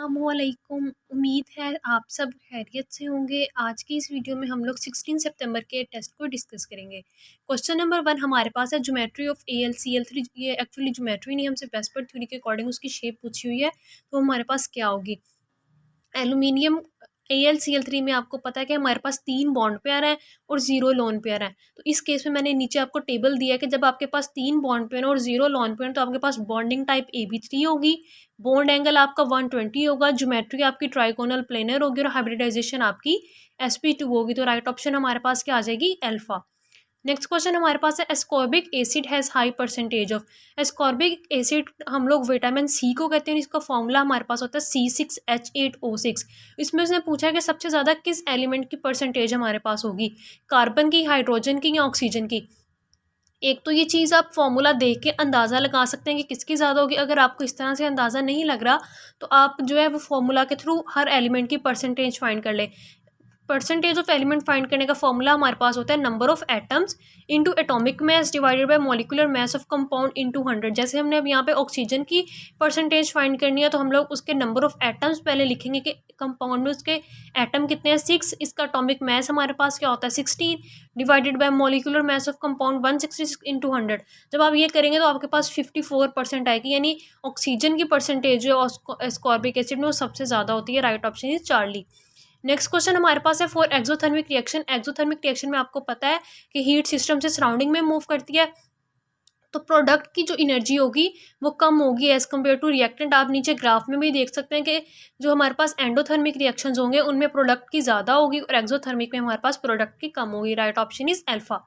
अस्सलामुअलैकुम। उम्मीद है आप सब खैरियत से होंगे। आज की इस वीडियो में हम लोग 16 सितंबर के टेस्ट को डिस्कस करेंगे। क्वेश्चन नंबर 1 हमारे पास है ज्योमेट्री ऑफ AlCl3। ये एक्चुअली ज्योमेट्री नहीं, हमसे वेस्पर्ड थ्योरी के अकॉर्डिंग उसकी शेप पूछी हुई है, तो हमारे पास क्या होगी। एल्यूमिनियम AlCl3 में आपको पता है कि हमारे पास 3 बॉन्ड पेयर हैं और 0 लोन पेयर है। तो इस केस में मैंने नीचे आपको टेबल दिया है कि जब आपके पास 3 बॉन्ड पेयर और 0 लोन पेयर तो आपके पास बॉन्डिंग टाइप AB3 होगी, बॉन्ड एंगल आपका 120 होगा, ज्योमेट्री आपकी ट्राइगोनल प्लेनर होगी और हाइब्रिडाइजेशन आपकी sp2 होगी। तो राइट ऑप्शन हमारे पास क्या आ जाएगी, अल्फा। नेक्स्ट क्वेश्चन हमारे पास है ascorbic acid has high percentage of. Ascorbic acid हम लोग विटामिन सी को कहते हैं, इसका फॉर्मूला हमारे पास होता है C6H8O6। इसमें उसने पूछा है कि सबसे ज़्यादा किस एलिमेंट की परसेंटेज हमारे पास होगी, कार्बन की, हाइड्रोजन की या ऑक्सीजन की। एक तो ये चीज़ आप फॉर्मूला देख के अंदाज़ा लगा सकते हैं कि किसकी ज़्यादा होगी। अगर आपको इस तरह से अंदाज़ा नहीं लग रहा तो आप जो है वो फॉर्मूला के थ्रू हर एलिमेंट की परसेंटेज फाइंड कर ले। परसेंटेज ऑफ एलिमेंट फाइंड करने का फॉर्मूला हमारे पास होता है number of atoms into atomic mass divided by molecular mass of compound into 100। जैसे हमने अब यहाँ पे ऑक्सीजन की परसेंटेज फाइंड करनी है तो हम लोग उसके नंबर ऑफ एटम्स पहले लिखेंगे कि कंपाउंड में उसके एटम कितने हैं, 6। इसका एटॉमिक मास हमारे पास क्या होता है, 16, divided by molecular mass of compound 166 into 100। जब आप ये करेंगे तो आपके पास 54% आएगी, यानी ऑक्सीजन की परसेंटेज जो एस्कॉर्बिक एसिड में वो सबसे ज़्यादा होती है। Right option is Charlie. Next question हमारे पास है for exothermic reaction. Exothermic reaction में आपको पता है कि हीट सिस्टम से सराउंडिंग में मूव करती है, तो प्रोडक्ट की जो एनर्जी होगी वो कम होगी एज़ कम्पेयर टू रिएक्टेंट। आप नीचे ग्राफ में भी देख सकते हैं कि जो हमारे पास एंडोथर्मिक रिएक्शंस होंगे उनमें प्रोडक्ट की ज़्यादा होगी और एक्सोथर्मिक में हमारे पास प्रोडक्ट की कम होगी। Right option is alpha.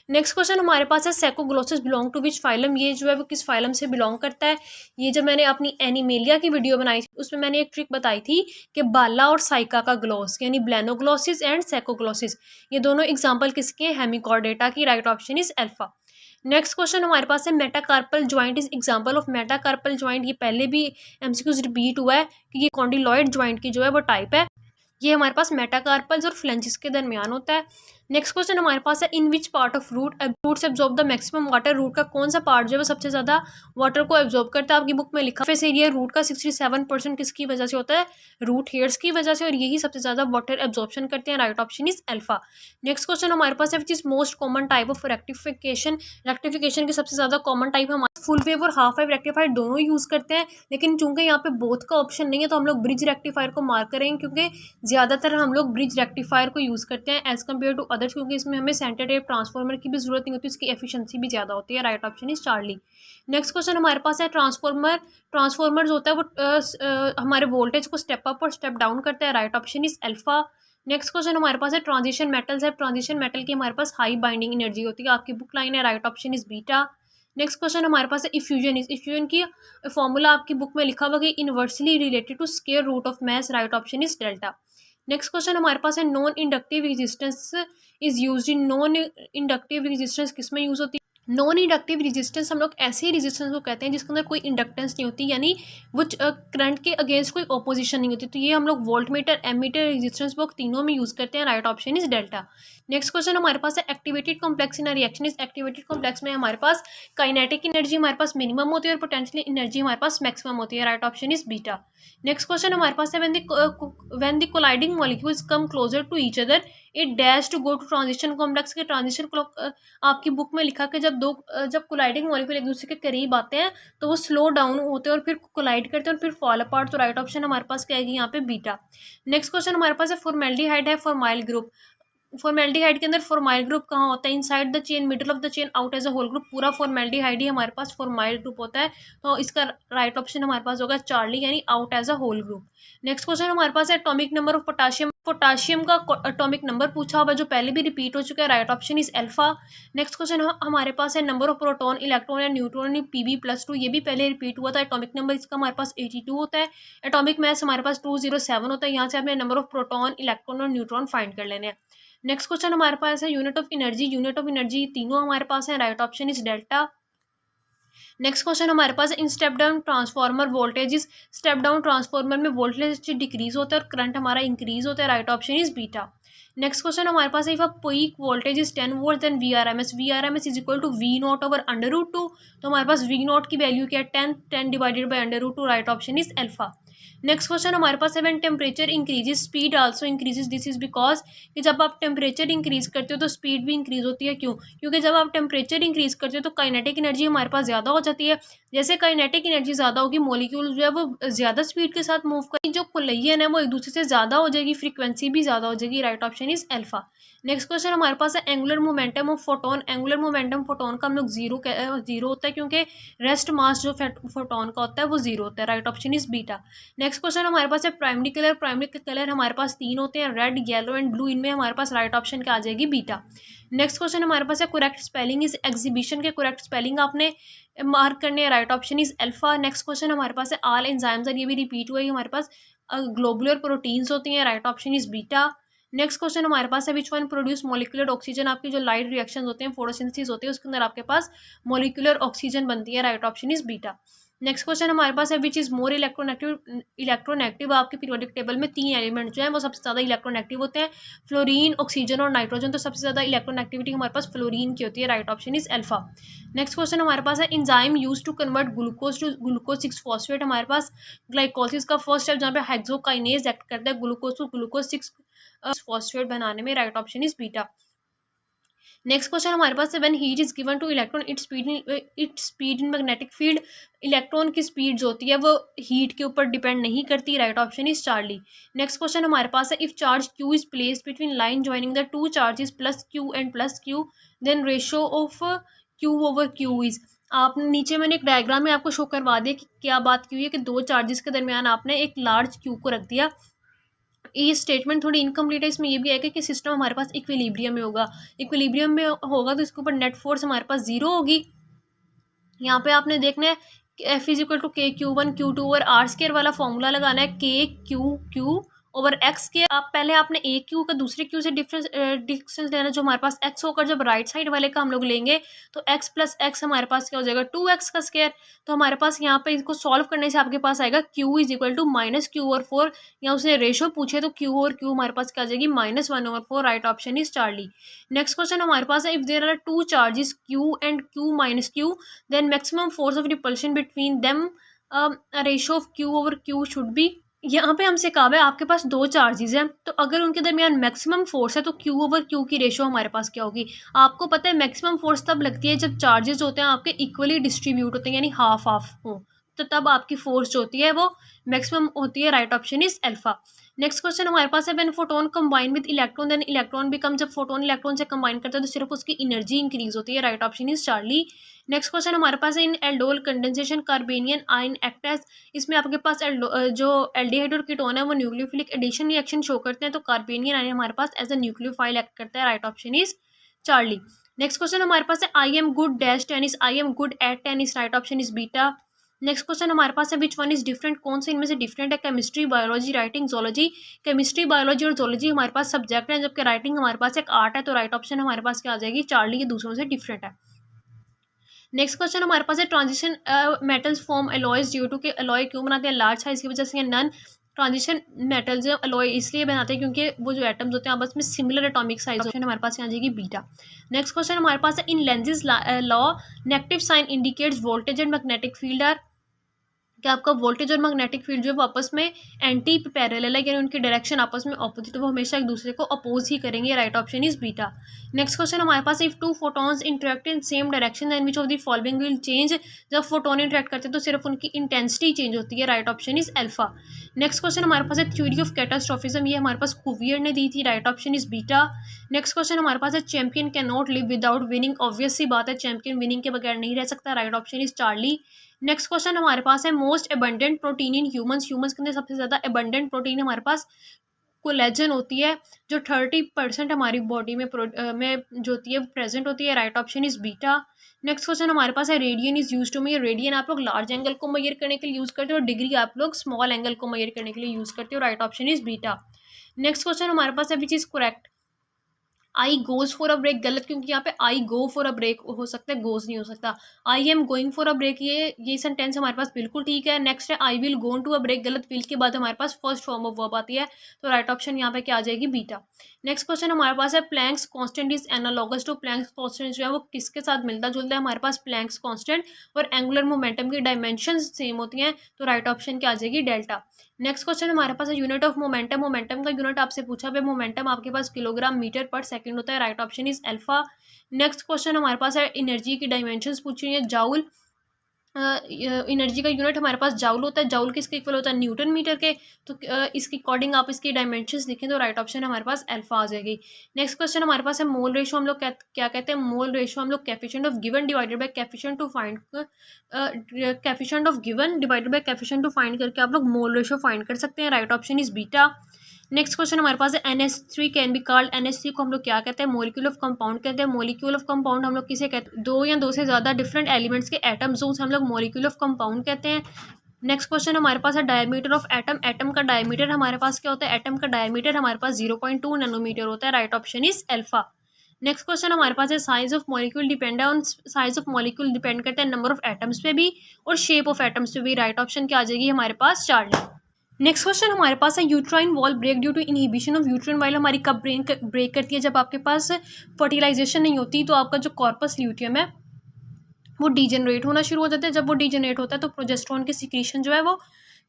Next question हमारे पास है सैकोग्लोसिस बिलोंग टू विच फाइलम। ये जो है वो किस फाइलम से बिलोंग करता है। ये जब मैंने अपनी एनिमेलिया की वीडियो बनाई थी उसमें मैंने एक ट्रिक बताई थी कि बाला और साइका का ग्लोस, यानी ब्लेनोग्लोसिस एंड सैकोग्लोसिस, ये दोनों एग्जाम्पल किसके, हेमिकॉर्डेटा की। Right option is alpha. Next question हमारे पास है metacarpal joint is example of. Metacarpal joint ये पहले भी एमसीक्यूज रिपीट हुआ है कि ये कॉन्डिलॉइड ज्वाइंट की जो है वो टाइप है। ये हमारे पास मेटाकार्पल्स और फ्लेंजिस के दरमियान होता है। नेक्स्ट क्वेश्चन हमारे पास है in which part of roots absorb the maximum water. Root का कौन सा पार्ट जो है वो सबसे ज़्यादा वाटर को एब्जॉर्ब करता है। आपकी बुक में लिखा फेस एरिया रूट का 67% किसकी वजह से होता है, रूट हेयर्स की वजह से, और यही सबसे ज़्यादा वाटर एब्जॉर्प्शन करते हैं। Right option is alpha. Next question हमारे पास है which is most common type of rectification. Rectification की सबसे ज़्यादा कॉमन टाइप हमारे फुल वेव और हाफ वेव रेक्टिफायर दोनों यूज़ करते हैं, लेकिन चूंकि यहाँ पे बोथ का ऑप्शन नहीं है तो हम लोग ब्रिज रेक्टिफायर को मार्क करेंगे, क्योंकि ज़्यादातर हम लोग ब्रिज रेक्टिफायर को यूज़ करते हैं एज़ कम्पेयर टू अदर्स, क्योंकि इसमें हमें सेंटर टेप ट्रांसफार्मर की भी जरूरत नहीं होती, इसकी एफिशिएंसी भी ज़्यादा होती है। Right option is Charlie. Next question हमारे पास है ट्रांसफार्मर जो होता है वो हमारे वोल्टेज को स्टेप अप और स्टेप डाउन करता है। Right option is alpha. Next question हमारे पास है ट्रांजिशन मेटल्स है। ट्रांजिशन मेटल की हमारे पास हाई बाइंडिंग एनर्जी होती है, आपकी बुक लाइन है। Right option is beta. Next question हमारे पास है इफ्यूजन। इफ्यूजन की फॉर्मूला आपकी बुक में लिखा हुआ कि inversely related to square root of mass. Right option is delta. Next question हमारे पास है non inductive resistance is used in. Non inductive resistance किस में यूज होती है, नॉन इंडक्टिव रेजिस्टेंस हम लोग ऐसे रेजिस्टेंस को कहते हैं जिसके अंदर कोई इंडक्टेंस नहीं होती, यानी वो करंट के अगेंस्ट कोई ऑपोजिशन नहीं होती। तो ये हम लोग वोल्टमीटर, एमीटर, रेजिस्टेंस बॉक्स तीनों में यूज करते हैं। Right option is delta. Next question हमारे पास है activated complex in a reaction is. Activated complex में हमारे पास काइनेटिक एनर्जी हमारे पास मिनिमम होती है और पोटेंशियल एनर्जी हमारे पास मैक्सिमम होती है। Right option is beta. Next question हमारे पास है when the colliding molecules come closer to each other it dash to go to transition complex के। ट्रांजिशन आपकी बुक में लिखा कि जब कोलाइडिंग मॉलिक्यूल एक दूसरे के करीब आते हैं तो वो स्लो डाउन होते हैं और फिर कोलाइड करते हैं और फिर फॉल अपार्ट। तो राइट ऑप्शन हमारे पास क्या आएगी यहाँ पे, बीटा। नेक्स्ट क्वेश्चन हमारे पास है फॉर्मेल्डिहाइड है फॉर्माइल ग्रुप। फॉर्मेल्डिहाइड के अंदर फॉर्माइल ग्रुप कहाँ होता है, inside the chain, middle of the chain, out as a whole group. पूरा फॉर्मेल्डिहाइड ही हमारे पास फॉर्माइल ग्रुप होता है, तो इसका राइट ऑप्शन हमारे पास होगा चार्ली, यानी out as a whole group. Next question हमारे पास है atomic number of potassium. Potassium का एटॉमिक नंबर पूछा हुआ जो पहले भी रिपीट हो चुका है। Right option is alpha. Next question हमारे पास है नंबर ऑफ प्रोटॉन, इलेक्ट्रॉन या न्यूट्रॉन Pb+2। ये भी पहले रिपीट हुआ था। एटॉमिक नंबर इसका हमारे पास 82 होता है। एटॉमिक मास हमारे पास 207 होता है। यहाँ से हमें नंबर ऑफ प्रोटॉन, इलेक्ट्रॉन और न्यूट्रॉन फाइंड कर लेने हैं। नेक्स्ट क्वेश्चन हमारे पास है unit of energy. Unit of energy तीनों हमारे पास है। Right option is delta. Next question हमारे पास in step down transformer voltage is. Step down transformer में वोल्टेज डिक्रीज होता है और करंट हमारा इंक्रीज होता है। Right option is beta. Next question हमारे पास है if a peak voltage is 10 volt then V R M S is equal to V0 over √2। तो हमारे पास V0 की वैल्यू क्या है, 10 divided by √2। Right option is alpha. Next question हमारे पास है when temperature increases speed also increases, this is because कि जब आप टेम्परेचर इंक्रीज करते हो तो स्पीड भी इंक्रीज होती है। क्यों? क्योंकि जब आप टेम्परेचर इंक्रीज करते हो तो काइनेटिक एनर्जी हमारे पास ज़्यादा हो जाती है। जैसे काइनेटिक एनर्जी ज़्यादा होगी, मोलिक्यूल जो है वो ज़्यादा स्पीड के साथ मूव करेंगे, जो कोलिजन है वो एक दूसरे से ज़्यादा हो जाएगी, फ्रीक्वेंसी भी ज़्यादा हो जाएगी। Right option is alpha. Next question हमारे पास है angular momentum of photon. Angular momentum photon का हम लोग जीरो होता है, क्योंकि रेस्ट मास जो फोटोन का होता है वो जीरो होता है। Right option is beta. Next question हमारे पास है प्राइमरी कलर। प्राइमरी कलर हमारे पास तीन होते हैं, रेड, येलो एंड ब्लू। इनमें हमारे पास राइट ऑप्शन क्या आ जाएगी? बीटा। नेक्स्ट क्वेश्चन हमारे पास है करेक्ट स्पेलिंग इज एग्जीबिशन के करेक्ट स्पेलिंग आपने मार्क करने हैं। Right option is alpha. Next question हमारे पास है ऑल एंजाइम्स, और ये भी रिपीट हुआ है, हमारे पास ग्लोबुलर प्रोटीन्स होती हैं। Right option is beta. Next question हमारे पास है which one produce molecular oxygen. आपकी जो लाइट रिएक्शन होते हैं, फोटोसिंथेसिस होती है, उसके अंदर आपके पास मोलिकुलर ऑक्सीजन बनती है। Right option is beta. Next question हमारे पास है विच इज़ मोर इलेक्ट्रोनेगेटिव। आपके पीरियोडिक टेबल में तीन एलिमेंट जो हैं वो सबसे ज़्यादा इलेक्ट्रोनेगेटिव होते हैं, फ्लोरीन, ऑक्सीजन और नाइट्रोजन। तो सबसे ज़्यादा इलेक्ट्रोनेगेटिविटी हमारे पास फ्लोरीन की होती है। Right option is alpha. Next question हमारे पास है enzyme use to convert glucose to glucose 6 phosphate. हमारे पास ग्लाइकोलिसिस का फर्स्ट स्टेप जहाँ पे हेक्सोकाइनेज एक्ट करता है ग्लूकोज टू ग्लूकोज 6 फॉस्फेट बनाने में। Right option is beta. Next question हमारे पास है when heat is given two electron it speed in magnetic field. Electron की स्पीड जो होती है वो हीट के ऊपर डिपेंड नहीं करती। Right option is Charlie. Next question हमारे पास है if charge Q is placed between line joining the two charges plus Q and plus Q, then ratio of Q over Q is. आपने नीचे मैंने एक डायग्राम में आपको शो करवा दिया कि क्या बात की हुई है कि दो चार्जेस के दरमियान आपने एक लार्ज क्यू को रख दिया। ये स्टेटमेंट थोड़ी इनकम्प्लीट है, इसमें ये भी आएगा कि सिस्टम हमारे पास इक्विलिब्रियम में होगा। इक्विलिब्रियम में होगा तो इसके ऊपर नेट फोर्स हमारे पास जीरो होगी। यहाँ पे आपने देखना है कि एफ इज इक्वल टू के क्यू वन क्यू टू और आर स्केयर वाला फॉर्मूला लगाना है, के क्यू क्यू ओवर एक्स के। आप पहले आपने ए क्यू का दूसरे क्यू से डिस्टेंस लेना, जो हमारे पास एक्स होकर जब राइट साइड वाले का हम लोग लेंगे तो एक्स प्लस एक्स हमारे पास क्या हो जाएगा? 2x का स्केयर। तो हमारे पास यहाँ पे इसको सॉल्व करने से आपके पास आएगा Q is equal to -q/4। या उसने रेशो पूछे तो क्यू और क्यू हमारे पास क्या आ जाएगी? -1/4। Right option is Charlie. Next question हमारे पास है if there are two charges Q and Q minus Q, then maximum force of repulsion between them ratio of Q over Q should be. यहाँ पे हमसे कहा है आपके पास दो चार्जेस हैं, तो अगर उनके दरमियान मैक्सिमम फोर्स है तो क्यू ओवर क्यू की रेशो हमारे पास क्या होगी? आपको पता है मैक्सिमम फोर्स तब लगती है जब चार्जेस होते हैं आपके इक्वली डिस्ट्रीब्यूट होते हैं, यानी हाफ हाफ हो, तो तब आपकी फोर्स जो होती है वो मैक्सिमम होती है। Right option is alpha. Next question हमारे पास है when photon combine with electron then electron become. जब फोटोन इलेक्ट्रॉन से कंबाइन करता है तो सिर्फ उसकी एनर्जी इंक्रीज होती है। Right option is Charlie. Next question हमारे पास है in aldol condensation carbanion ion act as. इसमें आपके पास जो एल्डिहाइड और कीटोन है वो न्यूक्लियोफिलिक एडिशन रिएक्शन शो करते हैं, तो कार्बेनियन आयन हमारे पास एज अ न्यूक्लियोफाइल एक्ट करता है। Right option is Charlie. Next question हमारे पास है I am good dash tennis, I am good at tennis. Right option is beta. Next question हमारे पास है विच वन इज डिफरेंट, कौन से इनमें से डिफरेंट है? Chemistry, biology, writing, zoology. Chemistry, biology और जोलॉजी हमारे पास सब्जेक्ट है, जबकि राइटिंग हमारे पास एक आर्ट है, तो राइट ऑप्शन हमारे पास क्या आ जाएगी? चार्ली। ये दूसरों से डिफरेंट है। नेक्स्ट क्वेश्चन हमारे पास है transition metals form alloys due to के अलॉय क्यों बनाते हैं? लार्ज साइज की वजह से। या नन ट्रांजिशन मेटल्स अलॉय इसलिए बनाते हैं क्योंकि वो जो एटम्स होते हैं आपस में सिमिलर एटॉमिक साइज। ऑप्शन हमारे पास यहाँ आ जाएगी बीटा। नेक्स्ट क्वेश्चन हमारे पास है in Lenz's law negative sign indicates voltage and magnetic field are. कि आपका वोल्टेज और मैग्नेटिक फील्ड जो है वो आपस में एंटी पैरेलल है, यानी उनकी डायरेक्शन आपस में ऑपोजिट, वो हमेशा एक दूसरे को अपोज ही करेंगे। Right option is beta. Next question हमारे पास if two photons interact in same direction then which of the following will change. जब फोटोन इंटरेक्ट करते हैं तो सिर्फ उनकी इंटेंसिटी चेंज होती है। Right option is alpha. Next question हमारे पास है थ्योरी ऑफ कैटास्ट्रोफिज्म, ये हमारे पास कुवियर ने दी थी। Right option is beta. Next question हमारे पास है champion can not live without winning, obvious सी बात है चैंपियन विनिंग के बगैर नहीं रह सकता। Right option is Charlie. Next question हमारे पास है most abundant protein in humans. Humans के अंदर सबसे ज़्यादा एबंडेंट प्रोटीन हमारे पास कोलेजन होती है, जो 30% हमारी बॉडी में जो होती है प्रेजेंट होती है। Right option is beta. Next question हमारे पास है radian is use to measure. Radian आप लोग लार्ज एंगल को मेजर करने के लिए यूज़ करते हो और डिग्री आप लोग स्मॉल एंगल को मेजर करने के लिए यूज़ करते हो। Right option is beta. Next question हमारे पास है which is correct. I goes for a break गलत, क्योंकि यहाँ पे आई गो फॉर अ ब्रेक हो सकता है, गोज नहीं हो सकता। I am going for a break, ये सेंटेंस हमारे पास बिल्कुल ठीक है। नेक्स्ट है I will go to a break गलत, विल के बाद हमारे पास फर्स्ट फॉर्म ऑफ वर्ब आती है, तो राइट ऑप्शन यहाँ पे क्या आ जाएगी? बीटा। नेक्स्ट क्वेश्चन हमारे पास है Planck's constant is analogous to. Planck's constant जो है वो किसके साथ मिलता जुलता है? हमारे पास प्लैंक्स कांस्टेंट और एंगुलर मोमेंटम की डायमेंशन सेम होती हैं, तो राइट ऑप्शन क्या आ जाएगी? डेल्टा। नेक्स्ट क्वेश्चन हमारे पास है यूनिट ऑफ मोमेंटम। मोमेंटम का यूनिट आपसे पूछा है, मोमेंटम आपके पास किलोग्राम मीटर पर सेकंड होता है। Right option is alpha. Next question हमारे पास है एनर्जी की डायमेंशंस पूछी हुई है। जाउल एनर्जी का यूनिट हमारे पास जाउल होता है। जाउल किसके इक्वल होता है? न्यूटन मीटर के। तो इसके अकॉर्डिंग आप इसकी डायमेंशंस लिखें तो राइट ऑप्शन हमारे पास अल्फा आ जाएगी। नेक्स्ट क्वेश्चन हमारे पास है मोल रेशो। हम लोग क्या कहते हैं? मोल रेशो हम लोग coefficient of given divided by coefficient to find coefficient of given divided by coefficient to find करके आप लोग मोल रेशो फाइंड कर सकते हैं। Right option is beta. Next question हमारे पास है NH3 can be called. NH3 को हम लोग क्या कहते हैं? मॉलिक्यूल ऑफ कंपाउंड कहते हैं। मॉलिक्यूल ऑफ कंपाउंड हम लोग किसे कहते हैं? दो या दो से ज़्यादा डिफरेंट एलिमेंट्स के एटम्स हम लोग मॉलिक्यूल ऑफ कंपाउंड कहते हैं। नेक्स्ट क्वेश्चन हमारे पास है डायमीटर ऑफ एटम। एटम का डायमीटर हमारे पास क्या होता है? एटम का डायमीटर हमारे पास 0.2 नैनोमीटर होता है। Right option is alpha. Next question हमारे पास है size of molecule depend on. Size of molecule depend करता है नंबर ऑफ एटम्स पे भी और शेप ऑफ एटम्स पे भी। राइट ऑप्शन क्या आ जाएगी हमारे पास? चार्ली। नेक्स्ट क्वेश्चन हमारे पास है uterine wall break due to inhibition of uterine wall हमारी कब ब्रेक करती है? जब आपके पास फर्टिलाइजेशन नहीं होती तो आपका जो कॉर्पस ल्यूटियम है वो डीजनरेट होना शुरू हो जाता है। जब वो डीजनरेट होता है तो प्रोजेस्टेरोन की सिक्रीशन जो है वो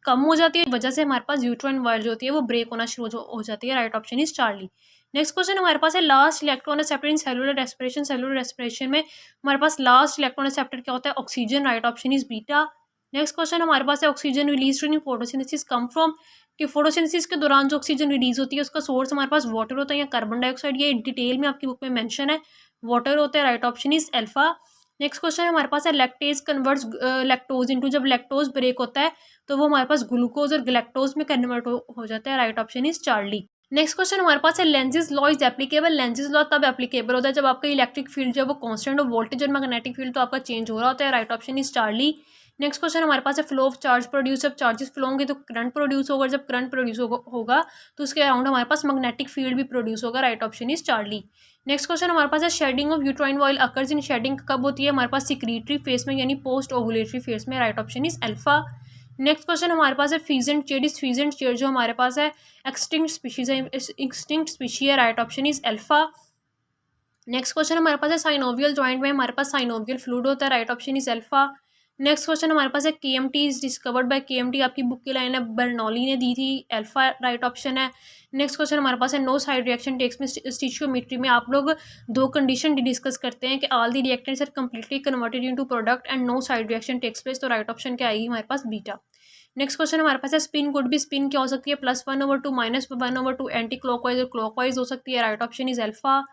कम हो जाती है, वजह से हमारे पास यूट्राइन वॉल जो होती है वो ब्रेक होना शुरू हो जाती है। Right option is Charlie. Next question हमारे पास है last electron acceptor in cellular respiration. Cellular respiration में हमारे पास लास्ट इलेक्ट्रॉन एक्सेप्टर क्या होता है? Oxygen. Right option is beta. Next question हमारे पास है oxygen release during photosynthesis come from. कि फोटोसिंथेसिस के दौरान जो ऑक्सीजन रिलीज होती है उसका सोर्स हमारे पास वाटर होता है या कार्बन डाइऑक्साइड। ये डिटेल में आपकी बुक में मेंशन है, वाटर होता है। Right option is alpha. Next question हमारे पास है लैक्टेज कन्वर्ट्स लैक्टोज इनटू। जब लैक्टोज ब्रेक होता है तो वो हमारे पास ग्लूकोज और गैलेक्टोज में कन्वर्ट हो जाता है। Right option is Charlie. Next question हमारे पास है Lenz's law is applicable. Lenz's law तब एप्लीकेबल होता है जब आपका इलेक्ट्रिक फील्ड जो है वो कांस्टेंट और वोल्टेज और मैग्नेटिक फील्ड तो आपका चेंज हो रहा होता है। Right option is Charlie. Next question हमारे पास है फ्लो ऑफ चार्ज प्रोड्यूस। जब चार्जेस फ्लो होंगे तो करंट प्रोड्यूस होगा। जब करंट प्रोड्यूस होगा तो उसके अराउंड हमारे पास मैग्नेटिक फील्ड भी प्रोड्यूस होगा। Right option is Charlie. Next question हमारे पास है shedding of uterine oil occurs in. Shedding कब होती है? हमारे पास सिक्रीटरी फेस में यानी पोस्ट ओवुलेटरी फेस में। Right option is alpha. Next question हमारे पास है फीजेंट चेयर। इस फीजेंट चेयर जो हमारे पास है एक्सटिंक्ट स्पीशीज है। एक्सटिंक्ट स्पीशी है। Right option is alpha. Next question हमारे पास है साइनोवियल जॉइंट में हमारे पास साइनोवियल फ्लूइड होता है। Right option is alpha. Next question हमारे पास है KMT is discovered by KMT। आपकी बुक की लाइन है बर्नौली ने दी थी। अल्फा राइट ऑप्शन है। नेक्स्ट क्वेश्चन हमारे पास है नो साइड रिएक्शन टेक्स में। स्टिचियोमेट्री में आप लोग दो कंडीशन डिस्कस करते हैं कि all the reactants are completely converted into product and no side reaction takes place. तो राइट ऑप्शन क्या आएगी हमारे पास? बीटा। नेक्स्ट क्वेश्चन हमारे पास है स्पिन कुड भी। स्पिन क्या हो सकती है? +1/2 -1/2 एंटी क्लॉकवाइज और क्लॉकवाइज हो सकती है। Right option is alpha.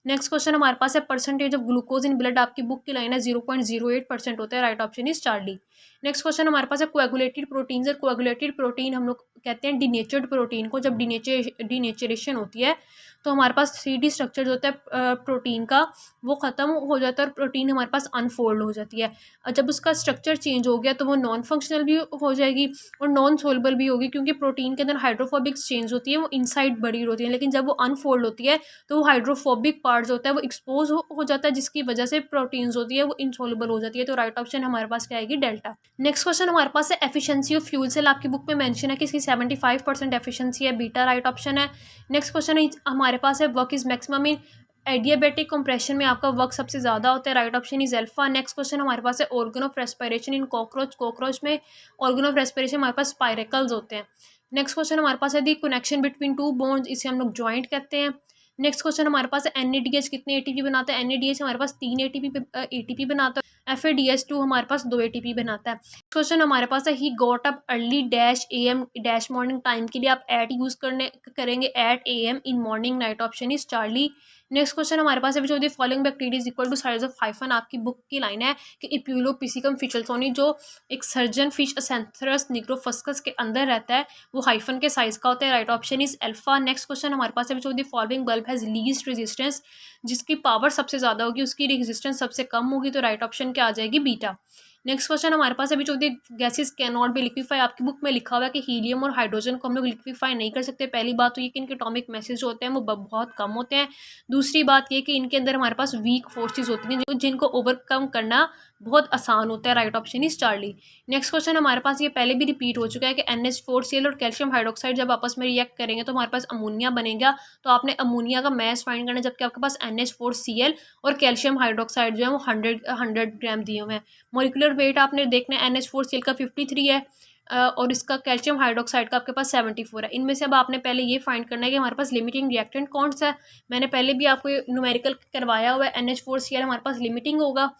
Next question हमारे पास है percentage of glucose in blood. आपकी बुक की लाइन है 0.08% होता है। Right option is Charlie. Next question हमारे पास है कोएगुलेटेड प्रोटीन्स। और कोएगुलेटेड प्रोटीन हम लोग कहते हैं डिनेचर्ड प्रोटीन को। जब डिनेचरेशन होती है तो हमारे पास 3D स्ट्रक्चर जो होता है प्रोटीन का वो ख़त्म हो जाता है और प्रोटीन हमारे पास अनफोल्ड हो जाती है। और जब उसका स्ट्रक्चर चेंज हो गया तो वो नॉन फंक्शनल भी हो जाएगी और नॉन सोल्युबल भी होगी, क्योंकि प्रोटीन के अंदर हाइड्रोफोबिक चेंज होती है, वो इनसाइड बड़ी होती है। लेकिन जब वो अनफोल्ड होती है तो वो हाइड्रोफोबिक पार्ट जो होता है वो एक्सपोज हो जाता है, जिसकी वजह से प्रोटीन्स होती है वो इनसोल्युबल हो जाती है। तो राइट ऑप्शन हमारे पास क्या आएगी? डेल्टा। नेक्स्ट क्वेश्चन हमारे पास है एफिशिएंसी ऑफ फ्यूल सेल। आपकी बुक में मेंशन है कि इसकी 75% एफिशिएंसी है। बीटा राइट ऑप्शन है। नेक्स्ट क्वेश्चन हमारे पास है work is maximum in. Adiabatic compression में आपका वर्क सबसे ज़्यादा होता है। Right option is alpha. Next question हमारे पास है organ of respiration in cockroach. Cockroach में ऑर्गन ऑफ रेस्पिरेशन हमारे पास स्पाइरेकल्स होते हैं। नेक्स्ट क्वेश्चन हमारे पास है दी कनेक्शन बिटवीन टू बोन्स। इसे हम लोग जॉइंट कहते हैं। नेक्स्ट क्वेश्चन हमारे पास है NADH कितने ATP बनाता है? NADH हमारे पास 3 ATP बनाता है। FADH2 हमारे पास 2 ATP बनाता है। क्वेश्चन हमारे पास है he got up early -AM morning time के लिए आप एट यूज़ करेंगे at AM in morning. Right option is Charlie. Next question हमारे पास है which of the following bacteria is equal to size of hyphen. आपकी बुक की line है कि इप्यूलोपिसिकम फिशल्सोनी जो एक सर्जन फिश असेंथरस निग्रोफस्कस के अंदर रहता है वो हाइफन के साइज का होता है। Right option is alpha. Next question हमारे पास है which of the following bulb has least resistance. जिसकी पावर सबसे ज़्यादा होगी उसकी रेजिस्टेंस सबसे कम होगी। तो राइट ऑप्शन क्या आ जाएगी? बीटा। नेक्स्ट क्वेश्चन हमारे पास है which of the gases can not be liquefy. आपकी बुक में लिखा हुआ है कि हीलियम और हाइड्रोजन को हम लोग लिक्विफाई नहीं कर सकते। पहली बात तो ये कि इनके एटॉमिक मैसेज जो होते हैं वो बहुत कम होते हैं। दूसरी बात ये कि इनके अंदर हमारे पास वीक फोर्सेस होती हैं जिनको ओवरकम करना बहुत आसान होता है। Right option is Charlie. Next question हमारे पास ये पहले भी रिपीट हो चुका है कि NH4Cl और कैल्शियम हाइड्रोक्साइड जब आपस में रिएक्ट करेंगे तो हमारे पास अमोनिया बनेगा। तो आपने अमोनिया का मैस फाइंड करना है, जबकि आपके पास NH4Cl और कैल्शियम हाइड्रोक्साइड जो है वो 100 ग्राम दिए हुए हैं। मॉलिक्यूलर वेट आपने देखना है NH4Cl का 53 है, और इसका कैल्शियम हाइड्रोक्साइड का आपके पास 74 है। इनमें से अब आपने पहले ये फाइंड करना है कि हमारे पास लिमिटिंग रिएक्टेंट कौन सा है। मैंने पहले भी आपको ये न्यूमेरिकल करवाया हुआ है, NH4Cl हमारे पास लिमिटिंग होगा।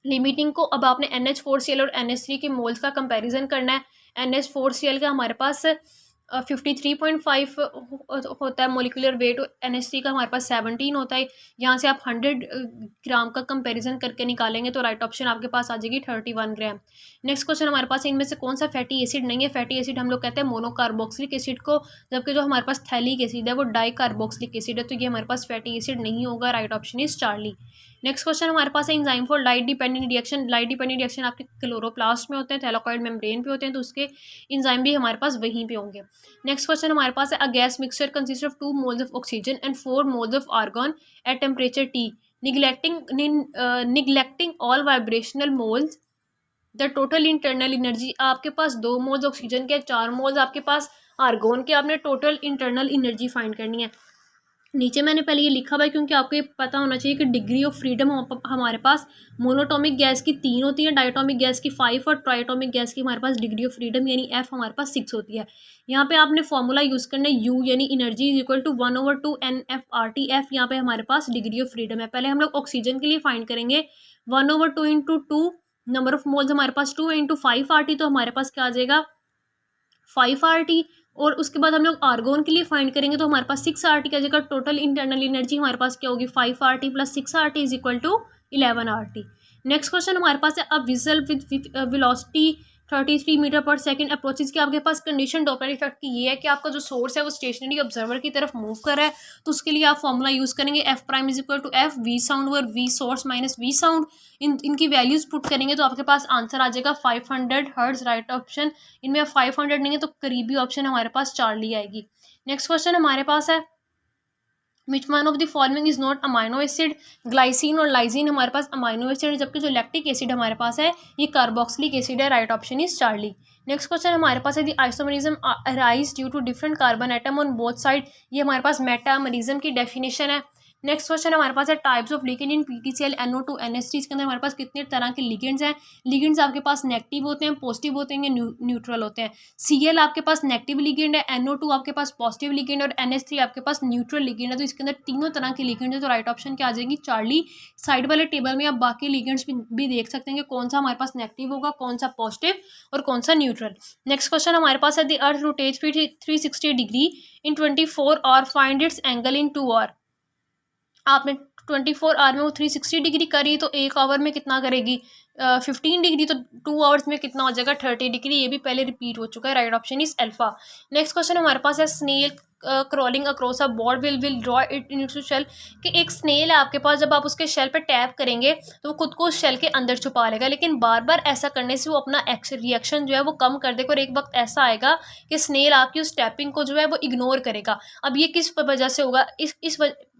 लिमिटिंग को अब आपने NH4Cl और NH3 के मोल्स का कंपैरिजन करना है। NH4Cl का हमारे पास 53.5 होता है मोलिकुलर वेट, और NH3 का हमारे पास 17 होता है। यहाँ से आप 100 ग्राम का कंपैरिजन करके निकालेंगे तो राइट ऑप्शन आपके पास आ जाएगी 31 ग्राम। नेक्स्ट क्वेश्चन हमारे पास इनमें से कौन सा फैटी एसिड नहीं है। फैटी एसिड हम लोग कहते हैं मोनोकार्बोक्सिलिक एसिड को, जबकि जो हमारे पास थैलिक एसिड है वो डाइकार्बोक्सिलिक एसिड है, तो ये हमारे पास फैटी एसिड नहीं होगा। Right option is Charlie. Next question हमारे पास है enzyme for light dependent reaction. Light dependent reaction आपके क्लोरोप्लास्ट में होते हैं, थैलाकॉइड मेम्ब्रेन पे होते हैं, तो उसके एंजाइम भी हमारे पास वहीं पे होंगे। नेक्स्ट क्वेश्चन हमारे पास है a gas mixture consist of 2 moles of oxygen and 4 moles of argon at temperature T, neglecting all vibrational moles, the total internal energy. आपके पास 2 मोल्स ऑक्सीजन के, 4 मोल्स आपके पास आर्गोन के, आपने टोटल इंटरनल एनर्जी फाइंड करनी है। नीचे मैंने पहले ये लिखा हुआ है क्योंकि आपको ये पता होना चाहिए कि डिग्री ऑफ फ्रीडम हमारे पास मोनोटॉमिक गैस की 3 होती है, डायटोमिक गैस की 5 और ट्राइटोमिक गैस की हमारे पास डिग्री ऑफ फ्रीडम यानी F हमारे पास 6 होती है। यहाँ पे आपने फॉर्मूला यूज़ करना है U यानी energy is equal to 1/2 NFRT। F यहाँ पे हमारे पास डिग्री ऑफ फ्रीडम है। पहले हम लोग ऑक्सीजन के लिए फाइंड करेंगे 1/2 इंटू 2, नंबर ऑफ मोल्स हमारे पास 2 इंटू 5RT, तो हमारे पास क्या आ जाएगा 5RT। और उसके बाद हम लोग आर्गोन के लिए फाइंड करेंगे तो हमारे पास 6RT का जगह टोटल इंटरनल एनर्जी हमारे पास क्या होगी 5RT plus 6RT is equal to 11RT। Next question हमारे पास है अब विजल विद वेलोसिटी 33 मीटर पर सेकंड अप्रोचेज की। आपके पास कंडीशन डॉपलर इफेक्ट की ये है कि आपका जो सोर्स है वो स्टेशनरी ऑब्जर्वर की तरफ मूव कर रहा है, तो उसके लिए आप फॉर्मूला यूज़ करेंगे F prime is equal to F V sound और V source minus V sound. इनकी वैल्यूज पुट करेंगे तो आपके पास आंसर आ जाएगा 500 हर्ट्ज। राइट ऑप्शन इनमें 500 नहीं है तो करीबी ऑप्शन हमारे पास चार्ली आएगी। नेक्स्ट क्वेश्चन हमारे पास है which one of the following is not amino acid. Glycine और लाइसिन हमारे पास अमाइनो एसिड है, जबकि जो लैक्टिक एसिड हमारे पास है ये कार्बोक्सिलिक एसिड है। Right option is Charlie. Next question हमारे पास है the isomerism arise due to different carbon atom on both side. ये हमारे पास मेटामरिज्म की डेफिनेशन है। नेक्स्ट क्वेश्चन हमारे पास है types of ligand in PTCl NO2 NH3। इसके अंदर हमारे पास कितने तरह के लिगेंड्स हैं। लिगेंड्स आपके पास नेगेटिव होते हैं, पॉजिटिव होते हैं, न्यूट्रल होते हैं। Cl आपके पास नेगेटिव लिगेंड है, NO2 आपके पास पॉजिटिव लिगेंड और NH3 आपके पास न्यूट्रल लिगेंड है। तो इसके अंदर तीनों तरह के लिगेंड है, तो राइट ऑप्शन क्या आ जाएगी चार्ली। साइड वाले टेबल में आप बाकी लिगेंड्स भी देख सकते हैं कि कौन सा हमारे पास नेगेटिव होगा, कौन सा पॉजिटिव और कौन सा न्यूट्रल। नेक्स्ट क्वेश्चन हमारे पास है the earth rotates 360 degree in 24 hour, find its angle in 2 hour. आपने 24 आवर में वो 360 डिग्री करी तो 1 आवर में कितना करेगी 15 डिग्री, तो 2 आवर्स में कितना हो जाएगा 30 डिग्री। ये भी पहले रिपीट हो चुका है। Right option is alpha. Next question हमारे पास है snail crawling across a board will draw it in its shell. कि एक स्नेल है आपके पास, जब आप उसके शेल पे टैप करेंगे तो वो खुद को उस शेल के अंदर छुपा लेगा, लेकिन बार बार ऐसा करने से वो अपना रिएक्शन जो है वो कम कर देगा और एक वक्त ऐसा आएगा कि स्नेल आपकी उस टैपिंग को जो है वो इग्नोर करेगा। अब ये किस वजह से होगा,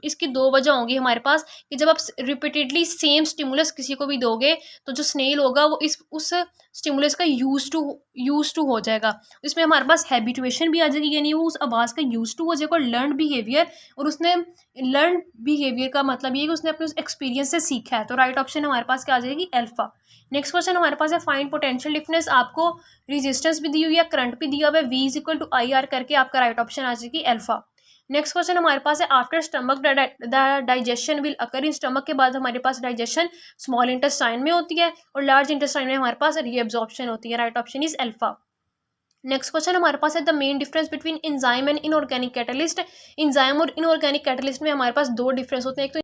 इसकी 2 वजह होंगी हमारे पास कि जब आप रिपीटेडली सेम स्टिमुलस किसी को भी दोगे तो जो स्नेल होगा वो उस स्टिमुलस का यूज टू हो जाएगा। इसमें हमारे पास हैबिटुएशन भी आ जाएगी, यानी वो उस आवाज़ का यूज टू हो जाएगा। और लर्न बिहेवियर, और उसने लर्न बिहेवियर का मतलब ये है कि उसने अपने उस एक्सपीरियंस से सीखा है। तो राइट ऑप्शन हमारे पास क्या आ जाएगी अल्फा। नेक्स्ट क्वेश्चन हमारे पास है फाइंड पोटेंशियल डिफरेंस। आपको रेजिस्टेंस भी दी हुई है, करंट भी दिया हुआ है, V is equal to IR करके आपका राइट ऑप्शन आ जाएगी अल्फा। नेक्स्ट क्वेश्चन हमारे पास है after stomach the digestion will occur. In stomach के बाद हमारे पास डाइजेशन स्मॉल इंटेस्टाइन में होती है और लार्ज इंटेस्टाइन में हमारे पास रीअब्जॉर्प्शन होती है। Right option is alpha. Next question हमारे पास है the main difference between enzyme and inorganic catalyst. Enzyme और इनऑर्गेनिक कैटलिस्ट में हमारे पास 2 डिफरेंस होते हैं। एक तो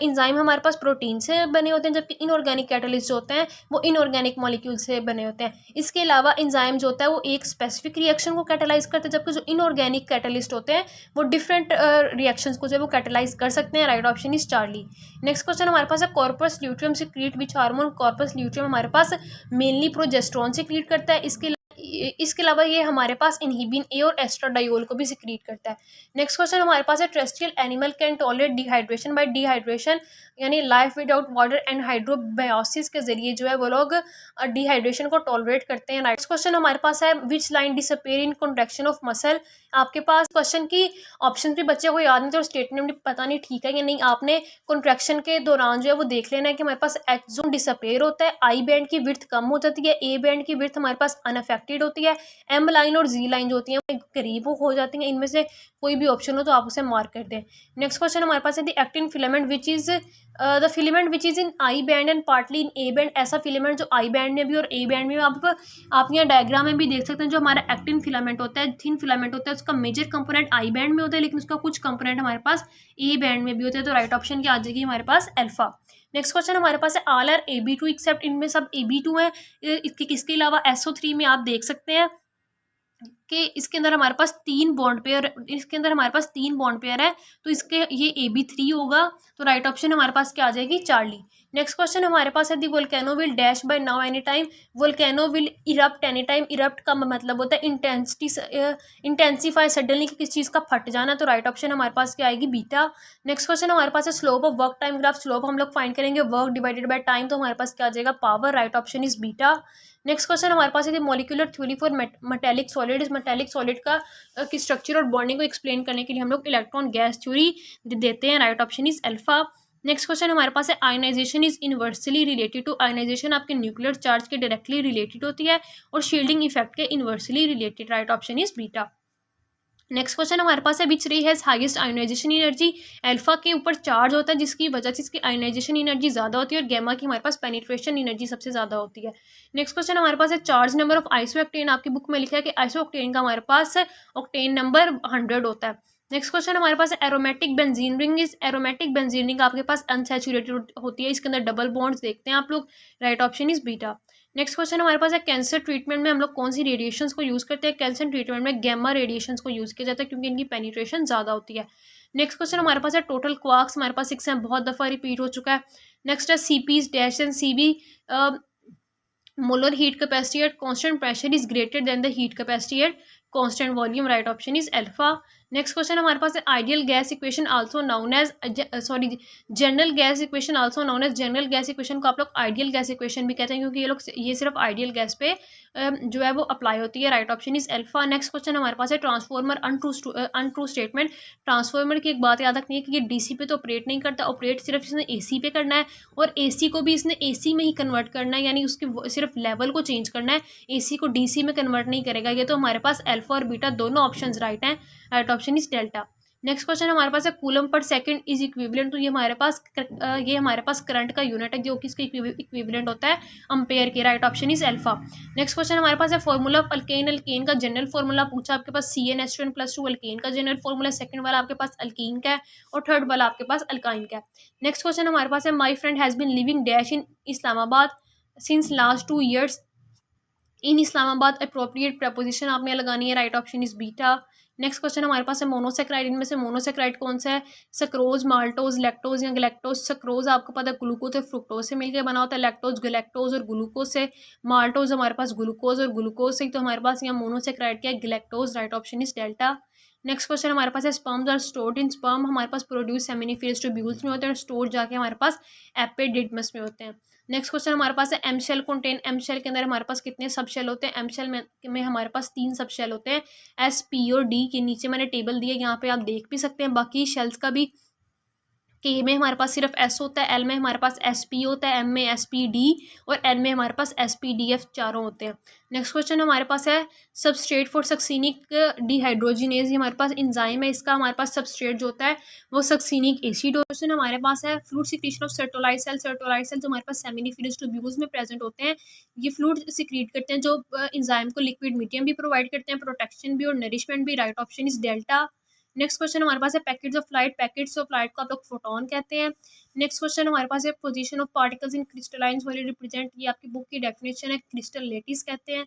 एंजाइम हमारे पास प्रोटीन से बने होते हैं, जबकि इनऑर्गेनिक कैटलिस्ट जो होते हैं वो इनऑर्गेनिक मॉलिक्यूल से बने होते हैं। इसके अलावा एंजाइम जो होता है वो एक स्पेसिफिक रिएक्शन को कैटलाइज करते हैं, जबकि जो इनऑर्गेनिक कैटलिस्ट होते हैं वो डिफरेंट रिएक्शंस को जो है वो कैटलाइज कर सकते हैं। Right option is Charlie. Next question हमारे पास है corpus luteum secrete which hormone. Corpus luteum हमारे पास मेनली प्रोजेस्टेरोन सिक्रीट करता है। इसके अलावा ये हमारे पास इनहिबिन ए और एस्ट्राडायोल को भी सिक्रीट करता है। नेक्स्ट क्वेश्चन हमारे पास है terrestrial animal can tolerate dehydration bye dehydration, यानी लाइफ विदाउट वाटर एंड हाइड्रोबायोसिस के जरिए जो है वो लोग डिहाइड्रेशन को टॉलरेट करते हैं। नेक्स्ट क्वेश्चन हमारे पास है which line disappear in contraction of muscle. आपके पास क्वेश्चन की ऑप्शन भी बच्चे को याद नहीं थे और स्टेटमेंट पता नहीं ठीक है या नहीं। आपने कॉन्ट्रैक्शन के दौरान जो है वो देख लेना है कि हमारे पास एच जोन डिसअपीयर होता है, आई बैंड की विड्थ कम हो जाती है, ए बैंड की विड्थ हमारे पास अनअफेक्टेड कनेक्टेड होती है, एम लाइन और जी लाइन जो होती हैं करीब हो जाती हैं। इनमें से कोई भी ऑप्शन हो तो आप उसे मार्क कर दें। नेक्स्ट क्वेश्चन हमारे पास है the actin filament which is the filament which is in I band and partly in A band. ऐसा फिलामेंट जो आई बैंड में भी और ए बैंड में भी आप यहाँ डायग्राम में भी देख सकते हैं। जो हमारा एक्टिन फिलामेंट होता है, थिन फिलामेंट होता है, उसका मेजर कंपोनेंट आई बैंड में होता है, लेकिन उसका कुछ कंपोनेंट हमारे पास ए बैंड में भी होते हैं। तो राइट ऑप्शन क्या आ जाएगी हमारे पास अल्फा। नेक्स्ट क्वेश्चन हमारे पास है ऑल आर AB2 एक्सेप्ट, इनमें सब AB2 है। इसके अलावा SO3 में आप देख सकते हैं कि इसके अंदर हमारे पास 3 बॉन्ड पेयर, इसके अंदर हमारे पास 3 बॉन्ड पेयर है, तो इसके ये AB3 होगा। तो राइट ऑप्शन हमारे पास क्या आ जाएगी चार्ली। नेक्स्ट क्वेश्चन हमारे पास है the volcano will dash by now any time. Volcano will erupt any time. Erupt का मतलब होता है इंटेंसिफाई सडनली, किस चीज़ का फट जाना। तो राइट ऑप्शन हमारे पास क्या आएगी बीटा। नेक्स्ट क्वेश्चन हमारे पास है slope of work time graph. Slope हम लोग फाइंड करेंगे वर्क डिवाइडेड बाय टाइम, तो हमारे पास क्या आ जाएगा power. Right option is beta. Next question हमारे पास है molecular theory for metallic solid. इस मेटेलिक सॉलिड का की स्ट्रक्चर और बॉन्डिंग को एक्सप्लेन करने के लिए हम लोग इलेक्ट्रॉन गैस थ्योरी देते हैं। Right option is alpha. Next question हमारे पास है ionisation is inversely related to. Ionisation आपके न्यूक्लियर चार्ज के डायरेक्टली रिलेटेड होती है और शील्डिंग इफेक्ट के inversely related. Right option is beta. Next question हमारे पास है which ray has highest ionisation energy. Alpha के ऊपर चार्ज होता है जिसकी वजह से इसकी आयोनाइजेशन एनर्जी ज़्यादा होती है और गैमा की हमारे पास पेनिट्रेशन एनर्जी सबसे ज़्यादा होती है। नेक्स्ट क्वेश्चन हमारे पास है चार्ज नंबर ऑफ आइसोऑक्टेन। आपकी बुक में लिखा है कि आइसोऑक्टेन का हमारे पास ऑक्टेन नंबर 100 होता है। नेक्स्ट क्वेश्चन हमारे पास है एरोमेटिक बेंजीन रिंग। इस एरोमेटिक बेंजीन रिंग आपके पास अनसैचुरेटेड होती है, इसके अंदर डबल बॉन्ड्स देखते हैं आप लोग। Right option is beta. Next question हमारे पास है कैंसर ट्रीटमेंट में हम लोग कौन सी रेडिएशंस को यूज़ करते हैं। कैंसर ट्रीटमेंट में गैमा रेडिएशंस को यूज़ किया जाता है क्योंकि इनकी पेनिट्रेशन ज़्यादा होती है। नेक्स्ट क्वेश्चन हमारे पास है टोटल क्वार्क्स। हमारे पास 6 हैं, बहुत दफ़ा रिपीट हो चुका है। नेक्स्ट है CP dash and CB molar heat capacity at constant pressure is greater than the heat capacity at constant volume. Right option is alpha. Next question हमारे पास है ideal gas equation also known as general gas equation also known as. General gas equation को आप लोग ideal gas equation भी कहते हैं क्योंकि ये सिर्फ आइडियल गैस पे जो है वो अप्लाई होती है। Right option is alpha. Next question हमारे पास है ट्रांसफॉर्मर अनट्रू स्टेटमेंट। ट्रांसफॉर्मर की एक बात याद रखनी है कि ये DC पे तो ऑपरेट नहीं करता, ऑपरेट सिर्फ इसने AC पे करना है और AC को भी इसने AC में ही कन्वर्ट करना है, यानी उसके सिर्फ लेवल को चेंज करना है, AC को DC में कन्वर्ट नहीं करेगा। ये तो हमारे पास अल्फा और बीटा दोनों ऑप्शंस राइट हैं। Right option is delta. Next question हमारे पास है coulomb per second is equivalent. तो ये हमारे पास करंट का यूनिट है जो कि इसका इक्विवेलेंट होता है अम्पेयर के। Right option is alpha. Next question हमारे पास है फॉर्मूला ऑफ अल्केन। अल्केन का जनरल फॉर्मूला पूछा आपके पास CnH2n+2। अल्केन का जनरल फॉर्मूला सेकंड वाला आपके पास अल्कीन का है और थर्ड वाला आपके पास अल्काइन का है। नेक्स्ट क्वेश्चन हमारे पास है my friend has been living dash in Islamabad since last 2 years in Islamabad. Appropriate preposition आपने लगानी है। Right option is beta. Next question हमारे पास है मोनोसेक्राइड। इनमें से मोनोसेक्राइड कौन सा है। सक्रोज, माल्टोज, लैक्टोज या गलैक्टोज। सक्रोज आपको पता है ग्लूकोज और फ्रुक्टोज से मिलकर बना होता है, लैक्टोज गलैक्टोज और ग्लूकोज से, माल्टोज हमारे पास ग्लूकोज और ग्लूकोज से। तो हमारे पास यहाँ मोनोसेक्राइड क्या है galactose. Right option is delta. Next question हमारे पास है sperms are stored in sperm. हमारे पास प्रोड्यूस सेमिनिफेज ट्यूब्यूल्स में होते हैं और स्टोर जाके हमारे पास एपिडिडमस में होते हैं। नेक्स्ट क्वेश्चन हमारे पास है M shell contain. M shell के अंदर हमारे पास कितने सब शेल होते हैं। एम शेल में हमारे पास 3 सब शेल होते हैं, S, P और D के नीचे मैंने टेबल दिया, यहाँ पे आप देख भी सकते हैं। बाकी शेल्स का भी K में हमारे पास सिर्फ S होता है, L में हमारे पास SP होता है, M में SPD और N में हमारे पास SPDF चारों होते हैं। नेक्स्ट क्वेश्चन हमारे पास है सबस्ट्रेट फॉर सक्सीनिक डिहाइड्रोजिनेज। हमारे पास इंजाइम है, इसका हमारे पास सबस्ट्रेट जो होता है वो सक्सीनिक एसिड। क्वेश्चन हमारे पास है fluid secretion of Sertoli cell. Sertoli cell जो हमारे पास सेमिनिफेरस ट्यूब्यूल्स में प्रेजेंट होते हैं, ये फ्लूइड सिक्रीट करते हैं जो इंजाइम को लिक्विड मीडियम भी प्रोवाइड करते हैं, प्रोटेक्शन भी और नरिशमेंट भी। Right option is delta. Next question हमारे पास है packets of light. Packets of light को आप लोग फोटोन कहते हैं। नेक्स्ट क्वेश्चन हमारे पास है position of particles in crystalline solid represent. ये आपकी बुक की डेफिनेशन है, क्रिस्टल लेटिस कहते हैं।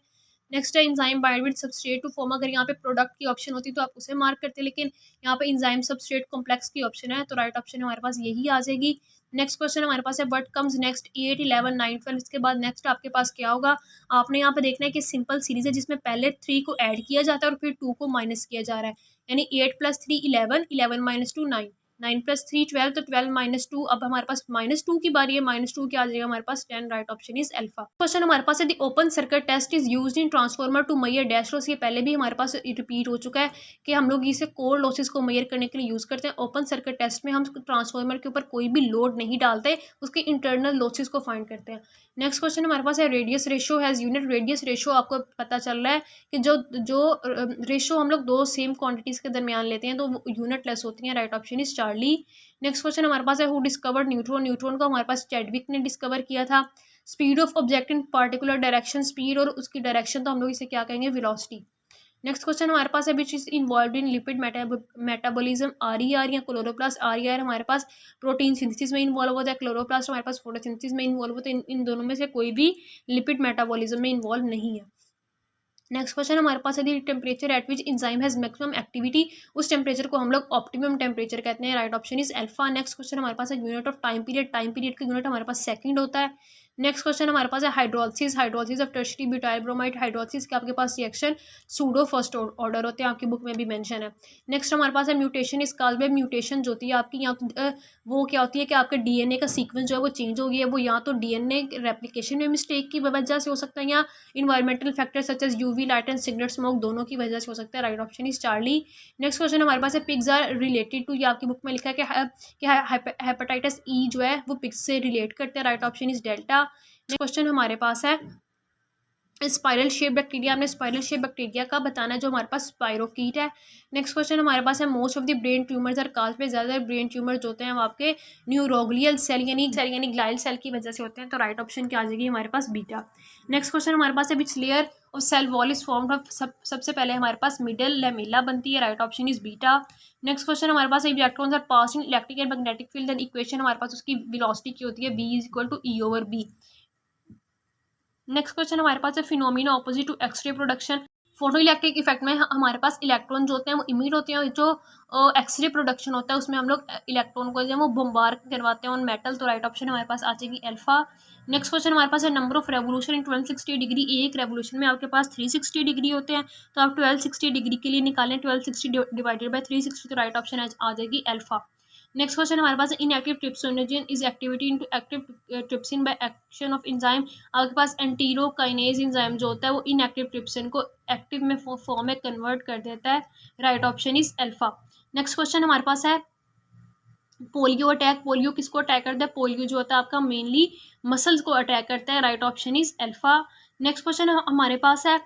नेक्स्ट है enzyme bind with substrate to form. अगर यहाँ पे प्रोडक्ट की ऑप्शन होती तो आप उसे मार्क करते, लेकिन यहाँ पे इंजाइम सबस्ट्रेट कॉम्प्लेक्स की ऑप्शन है, तो राइट ऑप्शन हमारे पास यही आ जाएगी। नेक्स्ट क्वेश्चन हमारे पास है व्हाट कम्स नेक्स्ट 8, 11, 9, 12। इसके बाद नेक्स्ट आपके पास क्या होगा। आपने यहाँ पे देखना है कि सिंपल सीरीज है जिसमें पहले 3 को ऐड किया जाता है और फिर 2 को माइनस किया जा रहा है, यानी 8 + 3 11, 11 - 2 9, 9 + 3 12, तो 12 - 2। अब हमारे पास -2 की बारी है, -2 क्या आ जाएगा हमारे पास 10। Right option is alpha. Question हमारे पास है the open circuit test is used in transformer to measure dash loss. ये पहले भी हमारे पास रिपीट हो चुका है कि हम लोग इसे कोर लॉसेस को मेजर करने के लिए यूज़ करते हैं। ओपन सर्किट टेस्ट में हम ट्रांसफार्मर के ऊपर कोई भी लोड नहीं डालते, उसके इंटरनल लॉसेस को फाइंड करते हैं। नेक्स्ट क्वेश्चन हमारे पास है radius ratio has unit. Radius ratio आपको पता चल रहा है कि जो जो रेशो हम लोग दो सेम क्वांटिटीज़ के दरमियान लेते हैं तो वो यूनिट लेस होती हैं। Right option is Charlie. Next question हमारे पास है हु डिस्कवर्ड न्यूट्रॉन। न्यूट्रॉन को हमारे पास चैडविक ने डिस्कवर किया था। Speed of object in particular direction. Speed और उसकी डायरेक्शन तो हम लोग इसे क्या कहेंगे, वेलोसिटी। नेक्स्ट क्वेश्चन हमारे पास है which is involved in lipid metabolism. R या क्लोरोप्लास्ट। आर हमारे पास प्रोटीन सिंथेसिस में इन्वॉल्व होता है, क्लोरोप्लास्ट हमारे पास फोटोसिंथेसिस में इन्वॉल्व होता है। इन दोनों में से कोई भी लिपिड मेटाबॉलिज्म में इन्वॉल्व नहीं है। नेक्स्ट क्वेश्चन हमारे पास है temperature at which enzyme has maximum activity. उस टेम्परेचर को हम लोग ऑप्टिमम टेम्परेचर कहते हैं। Right option is alpha. Next question हमारे पास है unit of time period. Time period का यूनिट हमारे पास सेकंड होता है। नेक्स्ट क्वेश्चन हमारे पास है hydrolysis. Hydrolysis of tertiary butyl bromide. Hydrolysis के आपके पास रिएक्शन सूडो फर्स्ट ऑर्डर होते हैं, आपकी बुक में भी मेंशन है। नेक्स्ट हमारे पास है mutation is called by. Mutation जो होती है आपकी यहाँ वो क्या होती है कि आपके डीएनए का सीक्वेंस जो है वो चेंज हो गया है। वो या तो डीएनए रेप्लिकेशन में मिस्टेक की वजह से हो सकता है या environmental factors such as UV light and cigarette smoke, दोनों की वजह से हो सकता है। Right option is Charlie. Next question हमारे पास है पिग्स आर रिलेटेड टू। ये आपकी बुक में लिखा है कि हेपेटाइटिस ई जो है वो पिग्स से रिलेट करते हैं। Right option is delta. Next question हमारे पास है स्पाइरल शेप बैक्टीरिया। हमने स्पाइरल शेप बैक्टीरिया का बताना है जो हमारे पास स्पाइरोकीट है। नेक्स्ट क्वेश्चन हमारे पास है most of the brain tumours are cause पे। ज़्यादातर ब्रेन ट्यूमर जो होते हैं वो आपके न्यूरोग्लियल सेल यानी ग्लाइल सेल की वजह से होते हैं। तो राइट ऑप्शन क्या आ जाएगी हमारे पास, बीटा। नेक्स्ट क्वेश्चन हमारे पास है which layer of cell wall is formed of. सबसे पहले हमारे पास मिडल लेमेला बनती है। Right option is beta. Next question हमारे पास electrons are pass in electric and magnetic field. Then equation हमारे पास उसकी वेलोसिटी की होती है, V is equal to E/B। Next question हमारे पास है phenomena opposite to X ray production. Photo electric effect में हमारे पास इलेक्ट्रॉन जो होते हैं वो इमिट होते हैं, और जो एक्सरे प्रोडक्शन होता है उसमें हम लोग इलेक्ट्रॉन को जो है वो बम्बार करवाते हैं ऑन मेटल। तो राइट ऑप्शन हमारे पास आ जाएगी अल्फा। नेक्स्ट क्वेश्चन हमारे पास है number of revolution in 1260 degree. एक रेवोल्यूशन में आपके पास 360 डिग्री होते हैं, तो आप 1260 डिग्री के लिए निकालें 1260 डिवाइडेड बाई 360, तो राइट ऑप्शन आ जाएगी अल्फा। नेक्स्ट क्वेश्चन हमारे पास inactive trypsinogen is activity into active trypsin by action of enzyme. आपके पास एंटीरोकाइनेज एंजाइम जो होता है वो इनएक्टिव ट्रिप्सिन को एक्टिव में फॉर्म में कन्वर्ट कर देता है। Right option is alpha. Next question हमारे पास है पोलियो अटैक। पोलियो किसको अटैक करता है? पोलियो जो होता है आपका मेनली मसल्स को अटैक करता है। Right option is alpha. Next question हमारे पास है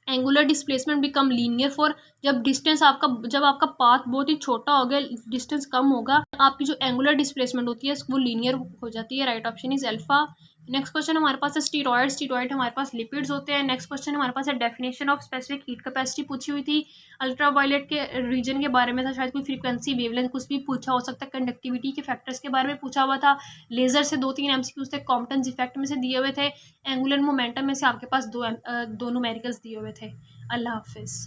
angular displacement become linear for. जब आपका पाथ बहुत ही छोटा हो गया, डिस्टेंस कम होगा, आपकी जो एंगुलर डिस्प्लेसमेंट होती है वो लीनियर हो जाती है। Right option is alpha. Next question हमारे पास है स्टीरॉयड। स्टीरॉयड हमारे पास लिपिड्स होते हैं। नेक्स्ट क्वेश्चन हमारे पास है definition of specific heat capacity पूछी हुई थी। अल्ट्रावायलेट के रीजन के बारे में था, शायद कोई फ्रीक्वेंसी वेवलेंथ कुछ भी पूछा हो सकता है। कंडक्टिविटी के फैक्टर्स के बारे में पूछा हुआ था। लेजर से 2-3 MCQs थे। कॉम्पटन्स इफेक्ट में से दिए हुए थे। एंगुलर मोमेंटम में से आपके पास दो न्यूमेरिकल्स दिए हुए थे। अल्लाह हाफिज़।